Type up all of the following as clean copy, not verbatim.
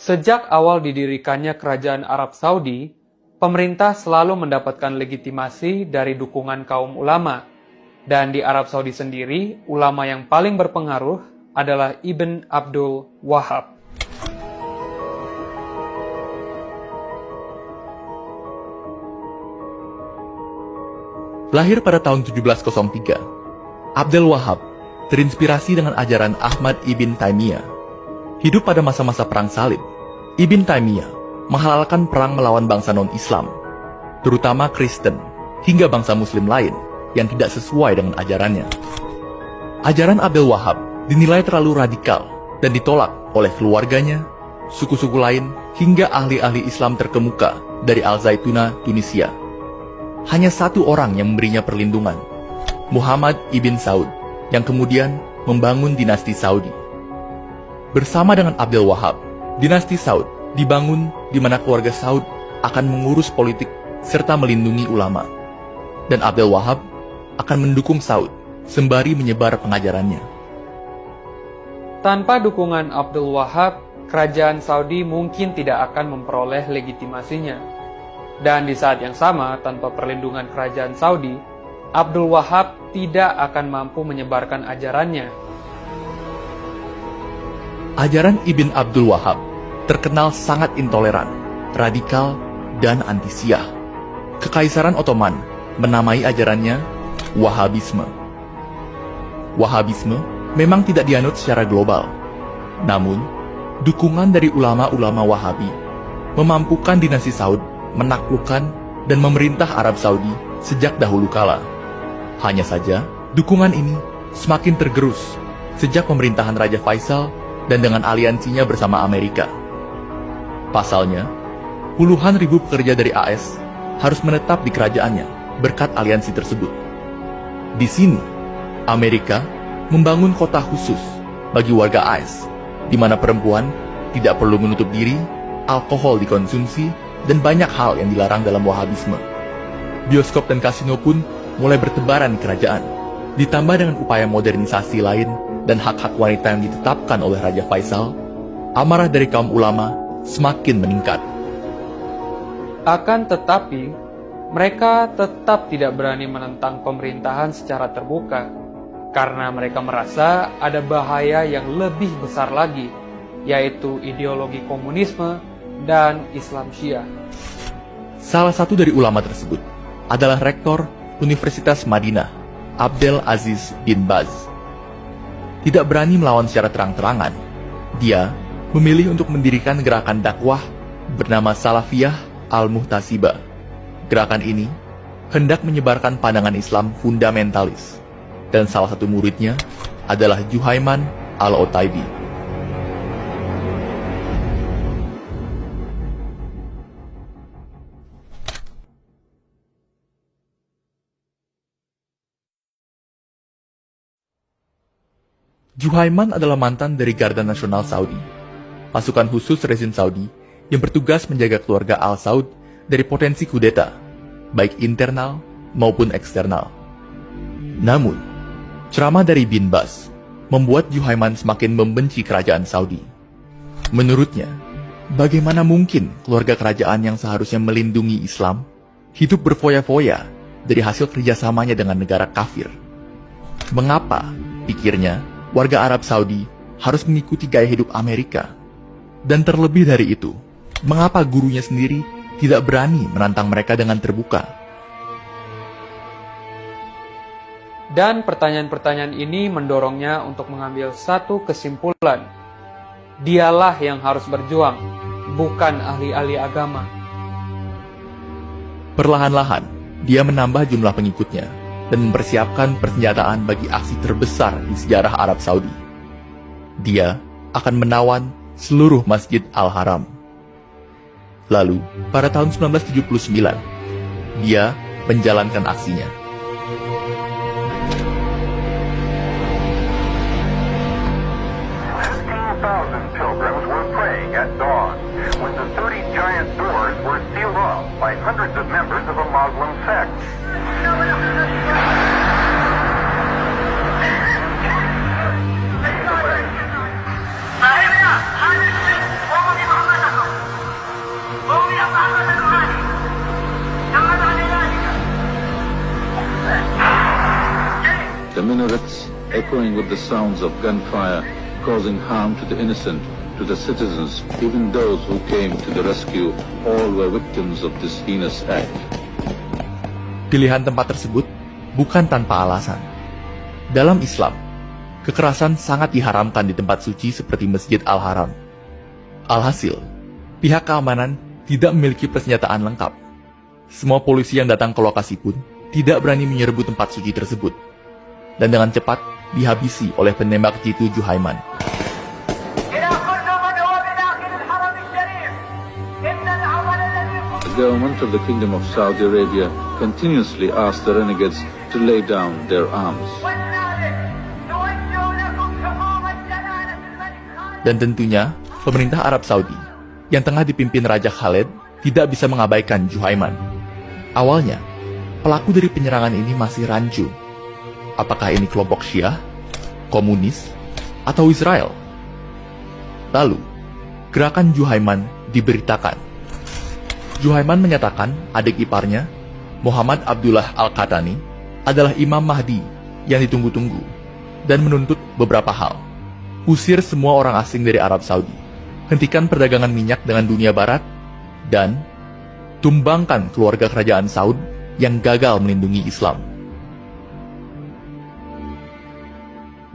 Sejak awal didirikannya Kerajaan Arab Saudi, pemerintah selalu mendapatkan legitimasi dari dukungan kaum ulama. Dan di Arab Saudi sendiri, ulama yang paling berpengaruh adalah Ibn Abdul Wahhab. Lahir pada tahun 1703, Abdul Wahhab terinspirasi dengan ajaran Ahmad ibn Taimiyah. Hidup pada masa-masa perang salib, Ibn Taimiyah menghalalkan perang melawan bangsa non-Islam, terutama Kristen, hingga bangsa Muslim lain yang tidak sesuai dengan ajarannya. Ajaran Abdul Wahhab dinilai terlalu radikal dan ditolak oleh keluarganya, suku-suku lain, hingga ahli-ahli Islam terkemuka dari Al-Zaituna, Tunisia. Hanya satu orang yang memberinya perlindungan, Muhammad ibn Saud, yang kemudian membangun dinasti Saudi. Bersama dengan Abdul Wahhab, dinasti Saud dibangun di mana keluarga Saud akan mengurus politik serta melindungi ulama. Dan Abdul Wahhab akan mendukung Saud sembari menyebar pengajarannya. Tanpa dukungan Abdul Wahhab, kerajaan Saudi mungkin tidak akan memperoleh legitimasinya. Dan di saat yang sama, tanpa perlindungan kerajaan Saudi, Abdul Wahhab tidak akan mampu menyebarkan ajarannya. Ajaran Ibn Abdul Wahhab terkenal sangat intoleran, radikal, dan anti-Syiah. Kekaisaran Ottoman menamai ajarannya Wahhabisme. Wahhabisme memang tidak dianut secara global. Namun, dukungan dari ulama-ulama Wahhabi memampukan dinasti Saud menaklukkan dan memerintah Arab Saudi sejak dahulu kala. Hanya saja, dukungan ini semakin tergerus sejak pemerintahan Raja Faisal dan dengan aliansinya bersama Amerika. Pasalnya, puluhan ribu pekerja dari AS harus menetap di kerajaannya berkat aliansi tersebut. Di sini, Amerika membangun kota khusus bagi warga AS, di mana perempuan tidak perlu menutup diri, alkohol dikonsumsi, dan banyak hal yang dilarang dalam Wahhabisme. Bioskop dan kasino pun mulai bertebaran di kerajaan, ditambah dengan upaya modernisasi lain dan hak-hak wanita yang ditetapkan oleh Raja Faisal, amarah dari kaum ulama semakin meningkat. Akan tetapi, mereka tetap tidak berani menentang pemerintahan secara terbuka, karena mereka merasa ada bahaya yang lebih besar lagi, yaitu ideologi komunisme dan Islam Syiah. Salah satu dari ulama tersebut adalah Rektor Universitas Madinah, Abdel Aziz bin Baz. Tidak berani melawan secara terang-terangan, dia memilih untuk mendirikan gerakan dakwah bernama Salafiyah Al-Muhtasibah. Gerakan ini hendak menyebarkan pandangan Islam fundamentalis, dan salah satu muridnya adalah Juhaiman Al-Otaibi. Juhaiman adalah mantan dari Garda Nasional Saudi, pasukan khusus rezim Saudi yang bertugas menjaga keluarga Al-Saud dari potensi kudeta, baik internal maupun eksternal. Namun, ceramah dari bin Baz membuat Juhaiman semakin membenci kerajaan Saudi. Menurutnya, bagaimana mungkin keluarga kerajaan yang seharusnya melindungi Islam hidup berfoya-foya dari hasil kerjasamanya dengan negara kafir? Mengapa, pikirnya, warga Arab Saudi harus mengikuti gaya hidup Amerika? Dan terlebih dari itu, mengapa gurunya sendiri tidak berani menantang mereka dengan terbuka? Dan pertanyaan-pertanyaan ini mendorongnya untuk mengambil satu kesimpulan. Dialah yang harus berjuang, bukan ahli-ahli agama. Perlahan-lahan, dia menambah jumlah pengikutnya dan mempersiapkan persenjataan bagi aksi terbesar di sejarah Arab Saudi. Dia akan menawan seluruh Masjid Al-Haram. Lalu, pada tahun 1979, dia menjalankan aksinya. Pilgrims were praying at dawn when the 30 giant doors were sealed off by hundreds of members of a Muslim sect. the minarets echoing with the sounds of gunfire, causing harm to the innocent, to the citizens, even those who came to the rescue, all were victims of this heinous act. Pilihan tempat tersebut bukan tanpa alasan. Dalam Islam, kekerasan sangat diharamkan di tempat suci seperti Masjid Al-Haram. Alhasil, pihak keamanan tidak memiliki persenjataan lengkap. Semua polisi yang datang ke lokasi pun tidak berani menyerbu tempat suci tersebut. Dan dengan cepat dihabisi oleh penembak jitu Juhaiman. The government of the Kingdom of Saudi Arabia continuously asked the renegades to lay down their arms. Dan tentunya, pemerintah Arab Saudi yang tengah dipimpin Raja Khaled tidak bisa mengabaikan Juhaiman. Awalnya, pelaku dari penyerangan ini masih rancu. Apakah ini kelompok Syiah, komunis, atau Israel? Lalu, gerakan Juhaiman diberitakan. Juhaiman menyatakan adik iparnya, Muhammad Abdullah Al-Qahtani, adalah Imam Mahdi yang ditunggu-tunggu dan menuntut beberapa hal. Usir semua orang asing dari Arab Saudi, hentikan perdagangan minyak dengan dunia barat, dan tumbangkan keluarga kerajaan Saud yang gagal melindungi Islam.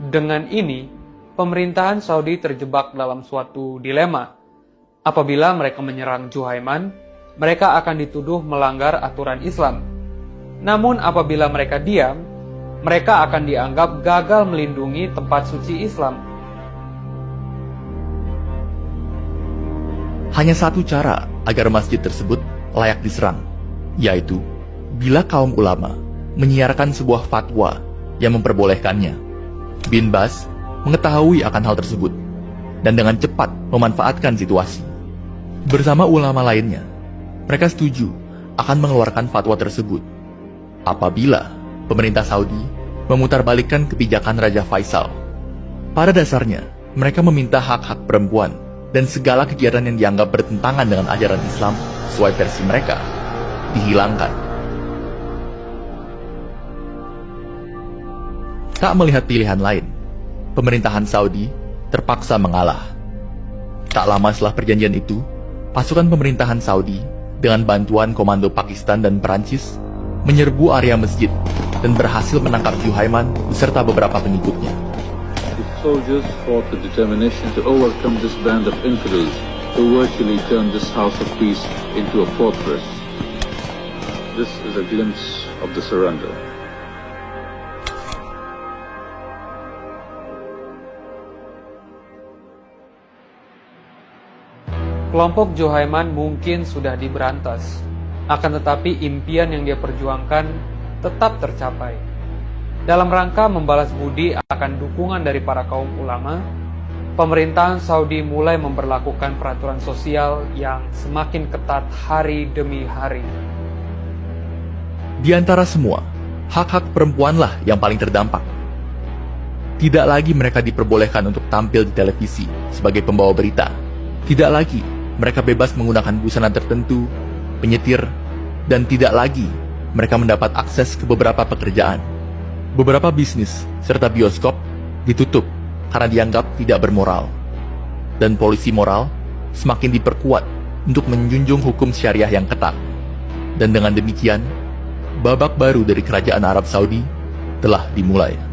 Dengan ini, pemerintahan Saudi terjebak dalam suatu dilema. Apabila mereka menyerang Juhaiman, mereka akan dituduh melanggar aturan Islam. Namun apabila mereka diam, mereka akan dianggap gagal melindungi tempat suci Islam. Hanya satu cara agar masjid tersebut layak diserang, yaitu bila kaum ulama menyiarkan sebuah fatwa yang memperbolehkannya. Bin Baz mengetahui akan hal tersebut dan dengan cepat memanfaatkan situasi. Bersama ulama lainnya, mereka setuju akan mengeluarkan fatwa tersebut apabila pemerintah Saudi memutarbalikkan kebijakan Raja Faisal. Pada dasarnya, mereka meminta hak-hak perempuan dan segala kegiatan yang dianggap bertentangan dengan ajaran Islam sesuai versi mereka dihilangkan. Tak melihat pilihan lain, pemerintahan Saudi terpaksa mengalah. Tak lama setelah perjanjian itu, pasukan pemerintahan Saudi dengan bantuan komando Pakistan dan Perancis menyerbu area masjid dan berhasil menangkap Juhaiman beserta beberapa pengikutnya. The soldiers fought with determination to overcome this band of infidels who virtually turned this house of peace into a fortress. This is a glimpse of the surrender. Kelompok Juhaiman mungkin sudah diberantas, akan tetapi impian yang dia perjuangkan tetap tercapai. Dalam rangka membalas budi akan dukungan dari para kaum ulama, pemerintahan Saudi mulai memberlakukan peraturan sosial yang semakin ketat hari demi hari. Di antara semua, hak-hak perempuanlah yang paling terdampak. Tidak lagi mereka diperbolehkan untuk tampil di televisi sebagai pembawa berita. Tidak lagi mereka bebas menggunakan busana tertentu, penyetir, dan tidak lagi mereka mendapat akses ke beberapa pekerjaan. Beberapa bisnis serta bioskop ditutup karena dianggap tidak bermoral. Dan polisi moral semakin diperkuat untuk menjunjung hukum syariah yang ketat. Dan dengan demikian, babak baru dari kerajaan Arab Saudi telah dimulai.